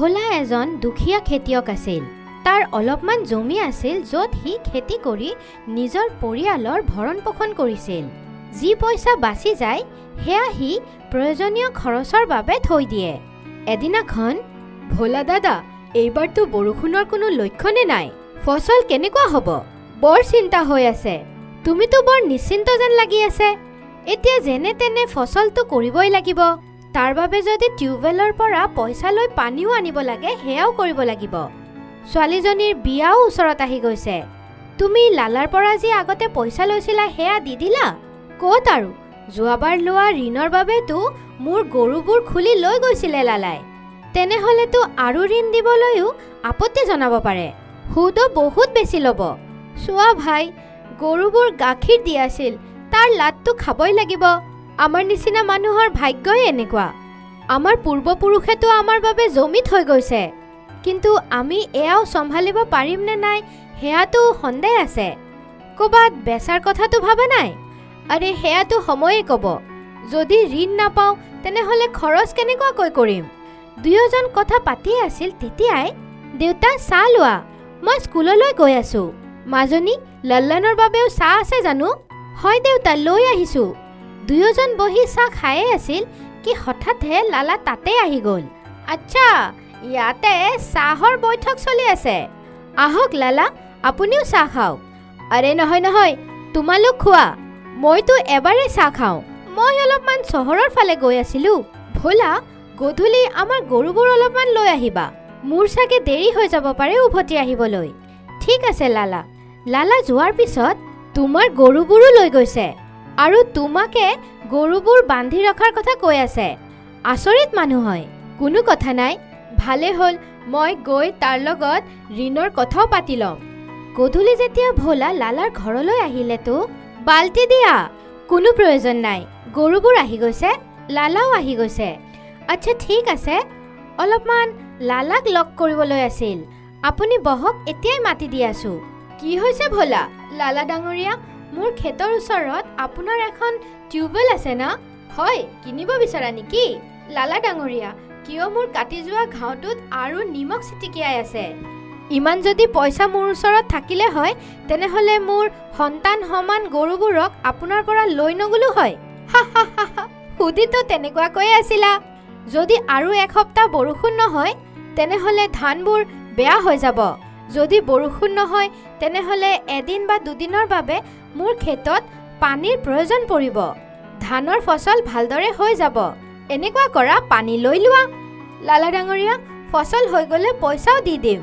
ভোলা এজন দুখীয়া খেতিয়ক আছিল। তাৰ অলপমান জমি আছিল য'ত সি খেতি কৰি নিজৰ পৰিয়ালৰ ভৰণ পোষণ কৰিছিল। যি পইচা বাচি যায় সেয়া সি প্ৰয়োজনীয় খৰচৰ বাবে থৈ দিয়ে। এদিনাখন, ভোলা দাদা, এইবাৰতো বৰষুণৰ কোনো লক্ষণে নাই। ফচল কেনেকুৱা হ'ব? বৰ চিন্তা হৈ আছে। তুমিতো বৰ নিশ্চিন্ত যেন লাগি আছে। এতিয়া যেনে তেনে ফচলটো কৰিবই লাগিব। তাৰ বাবে যদি টিউবৱেলৰ পৰা পইচা লৈ পানীও আনিব লাগে সেয়াও কৰিব লাগিব। ছোৱালীজনীৰ বিয়াও ওচৰত আহি গৈছে। তুমি লালাৰ পৰা যি আগতে পইচা লৈছিলা সেয়া দি দিলা? ক'ত আৰু, যোৱাবাৰ লোৱা ঋণৰ বাবেতো মোৰ গৰুবোৰ খুলি লৈ গৈছিলে লালাই। তেনেহ'লেতো আৰু ঋণ দিবলৈও আপত্তি জনাব পাৰে। সুদো বহুত বেছি ল'ব। চোৱা ভাই, গৰুবোৰ গাখীৰ দি আছিল, তাৰ লাডটো খাবই লাগিব। আমাৰ নিচিনা মানুহৰ ভাগ্যই এনেকুৱা। আমাৰ পূৰ্বপুৰুষেতো আমাৰ বাবে জমি থৈ গৈছে, কিন্তু আমি এয়াও চম্ভালিব পাৰিম নে নাই সেয়াতো সন্দেহ আছে। ক'ৰবাত বেচাৰ কথাটো ভাবা নাই? আৰে সেয়াতো সময়ে ক'ব। যদি ঋণ নাপাওঁ তেনেহ'লে খৰচ কেনেকুৱাকৈ কৰিম? দুয়োজন কথা পাতি আছিল তেতিয়াই, দেউতা চাহ লোৱা, মই স্কুললৈ গৈ আছোঁ। মাজনী, লল্লনৰ বাবেও চাহ আছে জানো? হয় দেউতা, লৈ আহিছোঁ। দুয়োজন বহি চাহ খায়ে আছিল কি হঠাৎহে লালা তাতে আহি গ'ল। আচ্ছা, ইয়াতে চাহৰ বৈঠক চলি আছে। আহক লালা, আপুনিও চাহ খাওক। আৰে নহয় নহয়, তোমালোক খোৱা, মইতো এবাৰেই চাহ খাওঁ। মই অলপমান চহৰৰ ফালে গৈ আছিলোঁ। ভোলা, গধূলি আমাৰ গৰুবোৰ অলপমান লৈ আহিবা। মোৰ চাগে দেৰি হৈ যাব পাৰে উভতি আহিবলৈ। ঠিক আছে লালা। লালা যোৱাৰ পিছত তোমাৰ গৰুবোৰো লৈ গৈছে আৰু তোমাকে গৰুবোৰ বান্ধি ৰখাৰ কথা কৈ আছে। আচৰিত মানুহ হয়। কোনো কথা নাই, ভালে হ'ল, মই গৈ তাৰ লগত ঋণৰ কথাও পাতি ল'ম। গধূলি যেতিয়া ভোলা লালাৰ ঘৰলৈ আহিলেতো, বাল্টি দিয়া। কোনো প্ৰয়োজন নাই, গৰুবোৰ আহি গৈছে, লালাও আহি গৈছে। আচ্ছা ঠিক আছে, অলপমান লালাক লগ কৰিবলৈ আছিল। আপুনি বহক, এতিয়াই মাতি দি আছোঁ। কি হৈছে ভোলা? লালা ডাঙৰীয়া, মোৰ খেতৰ ওচৰত আপোনাৰ এখন টিউবৱেল আছে না? হয়, কিনিব বিচৰা নেকি? লালা ডাঙৰীয়া, কিয় মোৰ কাটি যোৱা ঘাঁহটোত আৰু নিমখ ছিটিকিয়াই আছে। ইমান যদি পইচা মোৰ ওচৰত থাকিলে হয় তেনেহ'লে মোৰ সন্তান সমান গৰুবোৰক আপোনাৰ পৰা লৈ নগলো হয়। হা হা হা হা, সুধিতো তেনেকুৱাকৈয়ে আছিলা। যদি আৰু এসপ্তাহ বৰষুণ নহয় তেনেহ'লে ধানবোৰ বেয়া হৈ যাব। যদি বৰষুণ নহয় তেনেহ'লে এদিন বা দুদিনৰ বাবে মোৰ খেতত পানীৰ প্ৰয়োজন পৰিব। ধানৰ ফচল ভালদৰে হৈ যাব। এনেকুৱা কৰা, পানী লৈ লোৱা। লালা ডাঙৰীয়া, ফচল হৈ গ'লে পইচাও দি দিম,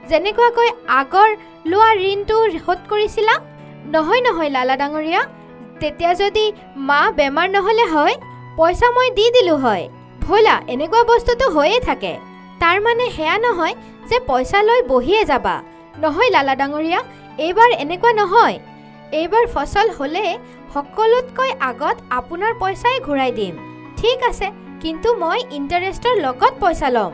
যেনেকুৱাকৈ আগৰ লোৱা ঋণটো শোধ কৰিছিলা। নহয় নহয় লালা ডাঙৰীয়া, তেতিয়া যদি মা বেমাৰ নহ'লে হয় পইচা মই দি দিলোঁ হয়। ভোলা, এনেকুৱা বস্তুটো হৈয়ে থাকে। তাৰ মানে সেয়া নহয় যে পইচা লৈ বহিয়ে যাবা। নহয় লালা ডাঙৰীয়া, এইবাৰ এনেকুৱা নহয়। এইবাৰ ফচল হ'লে সকলোতকৈ আগত আপোনাৰ পইচাই ঘূৰাই দিম। ঠিক আছে, কিন্তু মই ইণ্টাৰেষ্টৰ লগত পইচা ল'ম।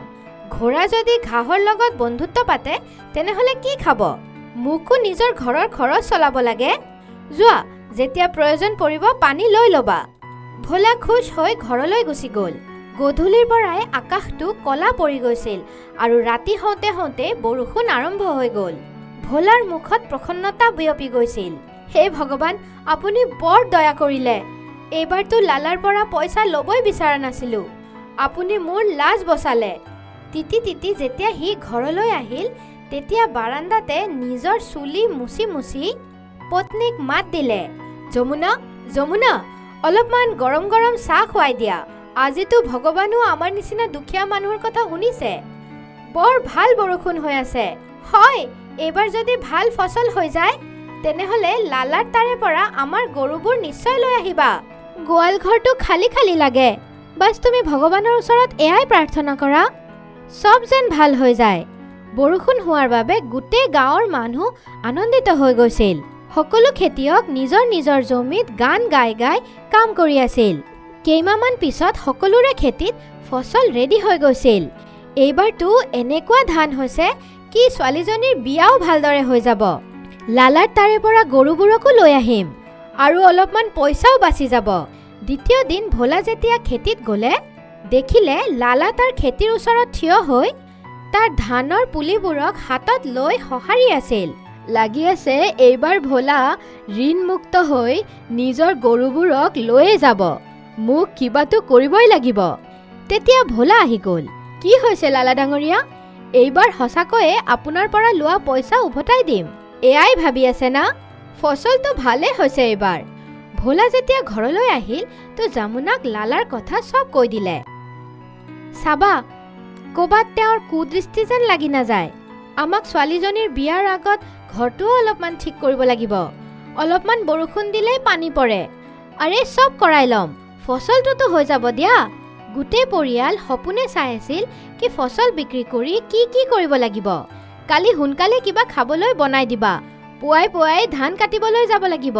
ঘোঁৰা যদি ঘাঁহৰ লগত বন্ধুত্ব পাতে তেনেহ'লে কি খাব? মোকো নিজৰ ঘৰৰ খৰচ চলাব লাগে। যোৱা, যেতিয়া প্ৰয়োজন পৰিব পানী লৈ ল'বা। ভোলা খুচ হৈ ঘৰলৈ গুচি গ'ল। গধূলিৰ পৰাই আকাশটো ক'লা পৰি গৈছিল আৰু ৰাতি হওঁতে হওঁতে বৰষুণ আৰম্ভ হৈ গ'ল। ভোলাৰ মুখত প্ৰসন্নতা বিয়পি গৈছিল। হে ভগৱান, আপুনি বৰ দয়া কৰিলে। এইবাৰতো লালাৰ পৰা পইচা ল'বই বিচৰা নাছিলোঁ। আপুনি মোৰ লাজ বচালে। তিতি তিতি যেতিয়া সি ঘৰলৈ আহিল তেতিয়া বাৰাণ্ডাতে নিজৰ চুলি মুচি মুচি পত্নীক মাত দিলে, যমুনা, যমুনা, অলপমান গৰম গৰম চাহ খুৱাই দিয়া। আজিতো ভগৱানো আমাৰ নিচিনা দুখীয়া মানুহৰ কথা শুনিছে। বৰ ভাল বৰষুণ হৈ আছে। হয়, এইবাৰ যদি ভাল ফচল হৈ যায় তেনেহ'লে লালাৰ তাৰে পৰা আমাৰ গৰুবোৰ নিশ্চয় লৈ আহিবা। গোৱাল ঘৰটো খালী খালী লাগে। বাছ তুমি ভগৱানৰ ওচৰত এয়াই প্ৰাৰ্থনা কৰা, চব যেন ভাল হৈ যায়। বৰষুণ হোৱাৰ বাবে গোটেই গাঁৱৰ মানুহ আনন্দিত হৈ গৈছিল। সকলো খেতিয়ক নিজৰ নিজৰ জমিত গান গাই গাই কাম কৰি আছিল। কেইমাহমান পিছত সকলোৰে খেতিত ফচল ৰেডি হৈ গৈছিল। এইবাৰতো এনেকুৱা ধান হৈছে কি ছোৱালীজনীৰ বিয়াও ভালদৰে হৈ যাব। লালাৰ তাৰে পৰা গৰুবোৰকো লৈ আহিম আৰু অলপমান পইচাও বাচি যাব। দ্বিতীয় দিন ভোলা যেতিয়া খেতিত গ'লে দেখিলে লালা তাৰ খেতিৰ ওচৰত থিয় হৈ তাৰ ধানৰ পুলিবোৰক হাতত লৈ সঁহাৰি আছিল। লাগি আছে এইবাৰ ভোলা ঋণমুক্ত হৈ নিজৰ গৰুবোৰক লৈয়ে যাব। মোক কিবাটো কৰিবই লাগিব। তেতিয়া ভোলা আহি গ'ল। কি হৈছে লালা ডাঙৰীয়া? এইবাৰ সঁচাকৈয়ে আপোনাৰ পৰা লোৱা পইচা উভতাই দিম। এয়াই ভাবি আছে না? ফচলটো ভালেই হৈছে এইবাৰ। ভোলা যেতিয়া ঘৰলৈ আহিল তো যমুনাক লালাৰ কথা চব কৈ দিলে। চাবা, ক'বাত তেওঁৰ কুদৃষ্টি যেন লাগি নাযায়। আমাক ছোৱালীজনীৰ বিয়াৰ আগত ঘৰটোও অলপমান ঠিক কৰিব লাগিব। অলপমান বৰষুণ দিলেই পানী পৰে। আৰে চব কৰাই ল'ম, ফচলটোতো হৈ যাব দিয়া। গোটেই পৰিয়াল সপোনে চাই আছিল কি ফচল বিক্ৰী কৰি কি কৰিব লাগিব। কালি সোনকালে কিবা খাবলৈ বনাই দিবা। পুৱাই পুৱাই ধান কাটিবলৈ যাব লাগিব।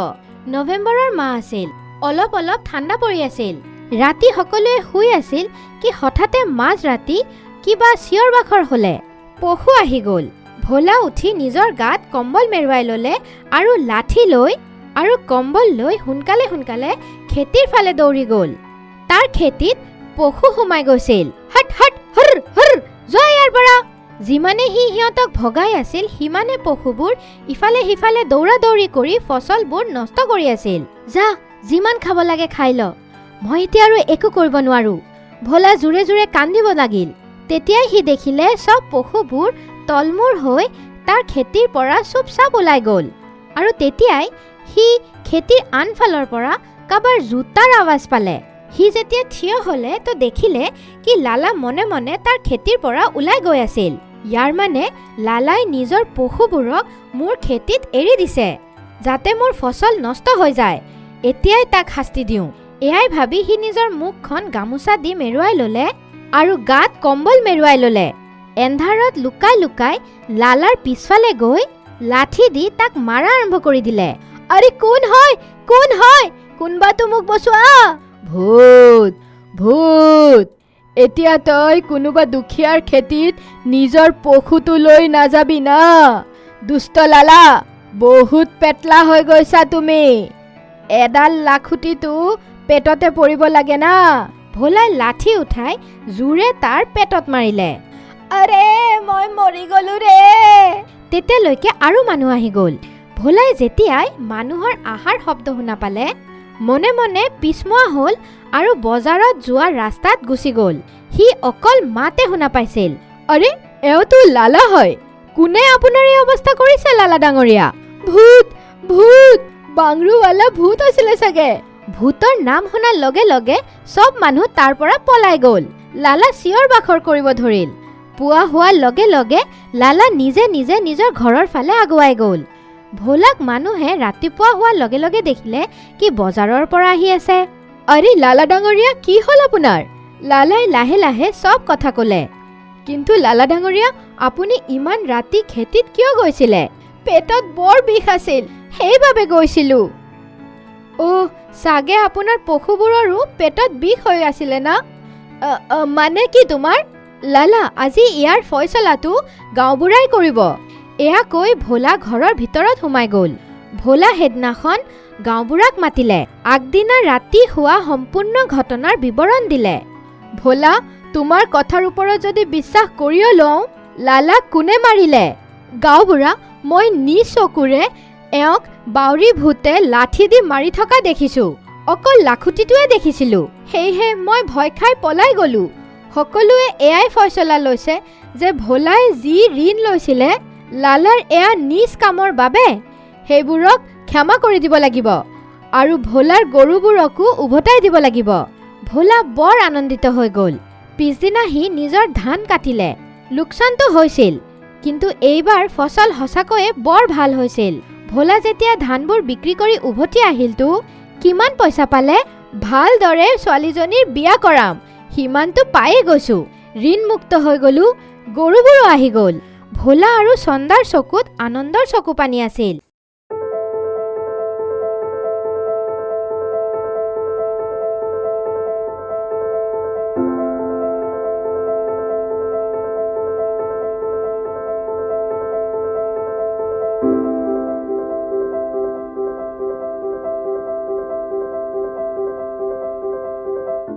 নৱেম্বৰৰ মাহ আছিল। অলপ অলপ ঠাণ্ডা পৰি আছিল। ৰাতি সকলোৱে শুই আছিল কি হঠাতে মাজ ৰাতি কিবা চিঞৰ বাখৰ হ'লে। পশু আহি গ'ল। ভোলা উঠি নিজৰ গাত কম্বল মেৰুৱাই ল'লে আৰু লাঠি লৈ আৰু কম্বল লৈ সোনকালে সোনকালে খেতিৰ ফালে দৌৰি গ'ল। তাৰ খেতিত পশু সোমাই গৈছিল। হট হট হুৰ হুৰ, যোৱা ইয়াৰ পৰা। যিমানে সিহঁতক ভগাই আছিল সিমানে পশুবোৰ ইফালে সিফালে দৌৰা দৌৰি কৰি ফচলবোৰ নষ্ট কৰি আছিল। যা, যিমান খাব লাগে খাই ল, মই এতিয়া আৰু একো কৰিব নোৱাৰো। ভোলা জোৰে জোৰে কান্দিব লাগিল। তেতিয়াই সি দেখিলে চব পশুবোৰ তলমূৰ হৈ তাৰ খেতিৰ পৰা চুপচাপ ওলাই গ'ল। আৰু তেতিয়াই সি খেতিৰ আনফালৰ পৰা কাবাৰ জোতাৰ আৱাজ পালে। সি যেতিয়া থিয় হ'লে তো দেখিলে কি লালা মনে মনে তাৰ খেতিৰ পৰা ওলাই গৈ আছিল। ইয়াৰ মানে লালাই নিজৰ পশুবোৰক মোৰ খেতিত এৰি দিছে, যাতে মোৰ ফচল নষ্ট হৈ যায়। এতিয়াই তাক শাস্তি দিওঁ। এয়াই ভাবি সি নিজৰ মুখখন গামোচা দি মেৰুৱাই ল'লে আৰু গাত কম্বল মেৰুৱাই ল'লে। এন্ধাৰত লুকাই লুকাই লালাৰ পিছফালে গৈ লাঠি দি তাক মাৰা আৰম্ভ কৰি দিলে। আৰে কোন হয়, কোন হয়? কোনবাটো মোক বচোৱা। ভূত ভূত, এতিয়া তই কোনোবা দুখীয়াৰ খেতিত নিজৰ পশুটো লৈ নাযাবি না। দুষ্ট লালা, বহুত পেটলা হৈ গৈছা তুমি। এডাল লাখুটিটো পেটতে পৰিব লাগে না। ভোলাই লাঠি উঠাই জোৰে তাৰ পেটত মাৰিলে। আৰে মই মৰি গলো ৰে। তেতিয়ালৈকে আৰু মানুহ আহি গ'ল। ভোলাই যেতিয়াই মানুহৰ আহাৰ শব্দ শুনা পালে মনে মনে পিছমোৱা হ'ল আৰু বজাৰত যোৱা ৰাস্তাত গুচি গ'ল। সি অকল মাতে শুনা পাইছিল। আৰে এওঁতো লালা হয়। কোনে আপোনাৰ এই অৱস্থা কৰিছে লালা ডাঙৰীয়া? ভূত ভূত, বাংৰুৱালা ভূত আছিলে চাগে। ভূতৰ নাম শুনাৰ লগে লগে চব মানুহ তাৰ পৰা পলাই গ'ল। লালা চিঞৰ বাখৰ কৰিব ধৰিল। পুৱা হোৱাৰ লগে লগে লালা নিজে নিজে নিজৰ ঘৰৰ ফালে আগুৱাই গ'ল। ভোলাক মানুহে ৰাতিপুৱা হোৱাৰ লগে লগে দেখিলে কি বজাৰৰ পৰা আহি আছে। আৰে লালা ডাঙৰীয়া, কি হ'ল আপোনাৰ? লালাই লাহে লাহে চব কথা ক'লে। কিন্তু লালা ডাঙৰীয়া, আপুনি ইমান ৰাতি খেতিত কিয় গৈছিলে? পেটত বৰ বিষ আছিল, সেইবাবে গৈছিলো। অ', চাগে আপোনাৰ পশুবোৰৰো পেটত বিষ হৈ আছিলে না? মানে কি তোমাৰ? লালা, আজি ইয়াৰ ফয়চলাটো গাঁওবুঢ়াই কৰিব। এয়া কৈ ভোলা ঘৰৰ ভিতৰত সোমাই গ'ল। ভোলা সেইদিনাখন গাঁওবুঢ়াক মাতিলে। আগদিনা ৰাতি হোৱা সম্পূৰ্ণ ঘটনাৰ বিৱৰণ দিলে। ভোলা, তোমাৰ কথাৰ ওপৰত যদি বিশ্বাস কৰিও লওঁ, লালাক কোনে মাৰিলে? গাঁওবুঢ়া, মই নিজ চকুৰে এওঁক বাউৰী ভূতে লাঠি দি মাৰি থকা দেখিছো। অকল লাখুটিটোৱে দেখিছিলো। সেয়েহে মই ভয় খাই পলাই গ'লো। সকলোৱে এয়াই ফয়চলা লৈছে যে ভোলাই যি ঋণ লৈছিলে লালাৰ এয়া নিজ কামৰ বাবে সেইবোৰক ক্ষমা কৰি দিব লাগিব আৰু ভোলাৰ গৰুবোৰকো উভতাই দিব লাগিব। ভোলা বৰ আনন্দিত হৈ গ'ল। পিছদিনা সি নিজৰ ধান কাটিলে। লোকচানটো হৈছিল, কিন্তু এইবাৰ ফচল সঁচাকৈয়ে বৰ ভাল হৈছিল। ভোলা যেতিয়া ধানবোৰ বিক্ৰী কৰি উভতি আহিলতো কিমান পইচা পালে? ভালদৰে ছোৱালীজনীৰ বিয়া কৰাম, সিমানটো পায়ে গৈছো। ঋণমুক্ত হৈ গ'লো, গৰুবোৰো আহি গ'ল। ভোলা আৰু চন্দাৰ চকুত আনন্দৰ চকু পানী আছিল।